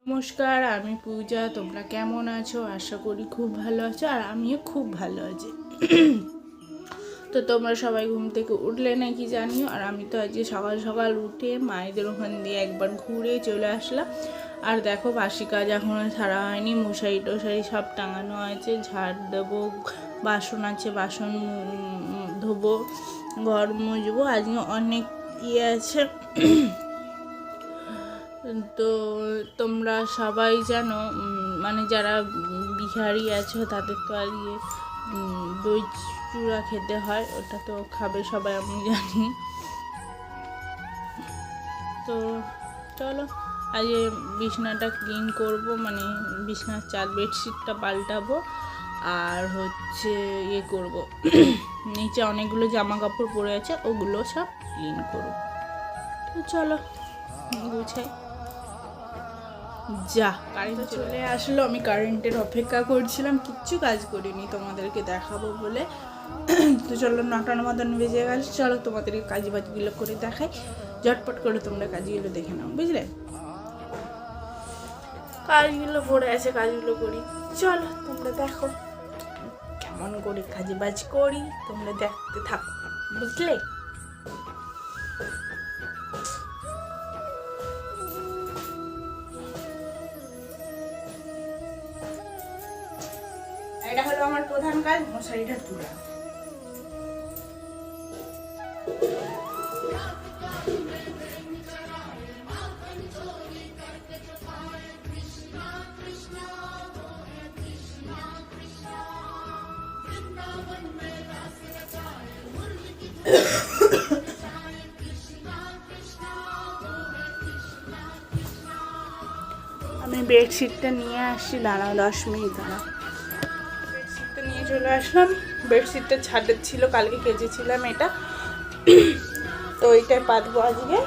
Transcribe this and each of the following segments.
নমস্কার, আমি পূজা। তোমরা কেমন আছো? আশা করি খুব ভালো আছো, আর আমিও খুব ভালো আছি। তো তোমরা সবাই ঘুম থেকে উঠলে নাকি জানিও। আর আমি তো আজকে সকাল সকাল উঠে মায়েদের ওখান দিয়ে একবার ঘুরে চলে আসলাম। আর দেখো, বাসি কাজ এখনও সারা হয়নি। মশারি টশারি সব টাঙানো আছে, ঝাড় দেবো, বাসন আছে, বাসন ধোবো, ঘর মুছবো। আজকে অনেক আছে। তো তোমরা সবাই জানো, মানে যারা বিহারি আছো তাদের তো আর দই চূড়া খেতে হয়, ওটা তো খাবে সবাই, আমি জানি। তো চলো, আজ বিছনাটা ক্লিন করব, মানে বিছনার চাল বেডশিটটা পাল্টাবো, আর হচ্ছে করব নিচে অনেকগুলো জামা কাপড় পরে আছে, ওগুলো সব ক্লিন করব। তো চলো গুছাই। যা কারেন্ট চলে আসলো, আমি কারেন্টের অপেক্ষা করছিলাম, কিচ্ছু কাজ করিনি তোমাদেরকে দেখাবো বলে। তো চলো, 9টার মতন বেজে গেছে। চলো তোমাদেরকে কাজ বাজগুলো করে দেখাই, ঝটপট করে তোমরা কাজগুলো দেখে নাও, বুঝলে? কাজগুলো পড়ে আছে, কাজগুলো করি। চলো তোমরা দেখো কেমন করে কাজ বাজ করি, তোমরা দেখতে থাকো, বুঝলে? এটা হলো আমার প্রধান কাজ, মশারিটা তোলা। আমি বেডশিটটা নিয়ে আসছি, দাঁড়াও 10 মিনিট দাঁড়াও। বেডশিটটা নিয়ে চলে আসলাম। বেডশিটটা ছাদের ছিল, কালকে কেচেছিলাম এটা, তো এইটাই পাতবো আজকে।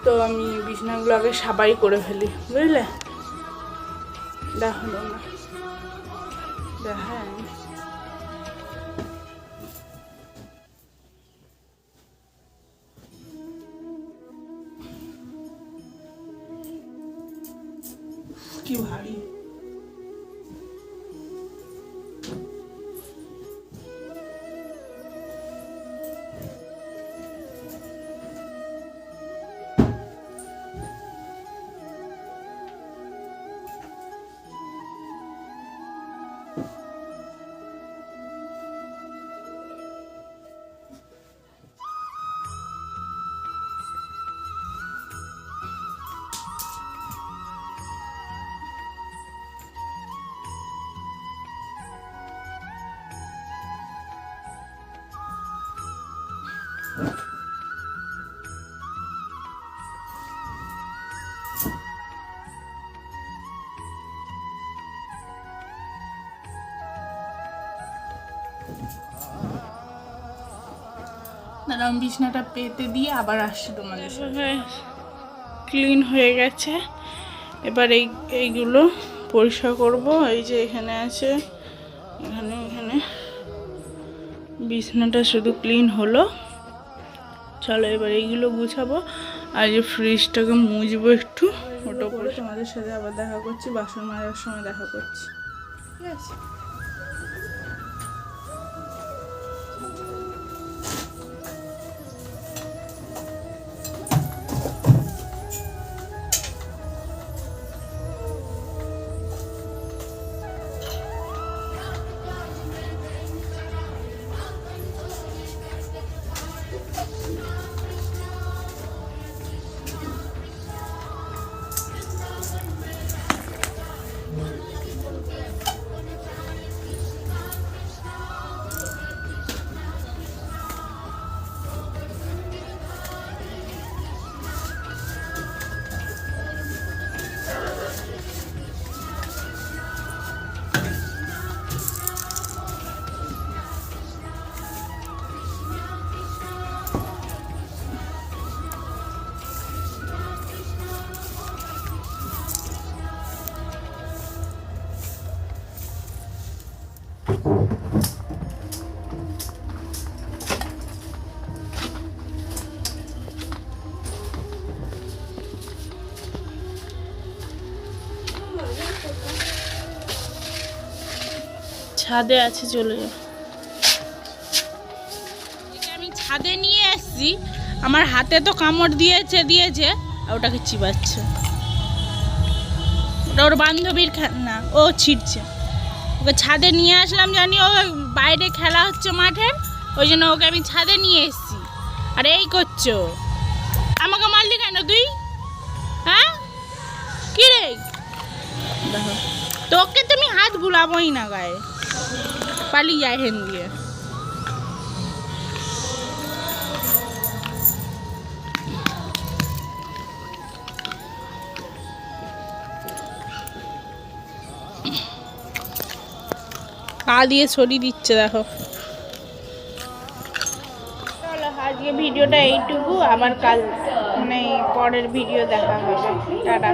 তো আমি বিছানাগুলো আগে সাবাই করে ফেলি, বুঝলে? দেখো না, হ্যাঁ, কি ভারী। দাঁড়াও, বিছনাটা পেতে দিয়ে আবার আসছি তোমাদের সাথে। ক্লিন হয়ে গেছে, এবার এইগুলো পরিষ্কার করব। এই যে এখানে আছে, এখানে বিছনাটা শুধু ক্লিন হলো। চলো এবার এইগুলো গুছাবো, আর যে ফ্রিজটাকে মুছবো একটু, ওটা করে তোমাদের সাথে আবার দেখা করছি, বাসন মাজার সময় দেখা করছি, ঠিক আছে? ছাদে আছে, চলে যাও। আমি ছাদে নিয়ে এসেছি, আমার হাতে তো কামড় দিয়েছে আর ওটাকে চিবাচ্ছে। ওটা ওর বান্ধবীর না, ও ছিটছে। ওকে ছাদে নিয়ে আসলাম, জানি ও বাইরে খেলা হচ্ছে মাঠের, ওই জন্য ওকে আমি ছাদে নিয়ে এসেছি। আর এই করছো, আমাকে মারলি কেন তুই? হ্যাঁ কি রে? দেখো তোকে তুমি হাত বুলাবোই না গায়ে, পালিয়ে যায় হেন দিয়ে। পা দিয়ে সরিয়ে দিচ্ছে, দেখো। চলো আজকে ভিডিওটা এইটুকু, আবার কাল মানে পরের ভিডিও দেখা হবে। টাটা।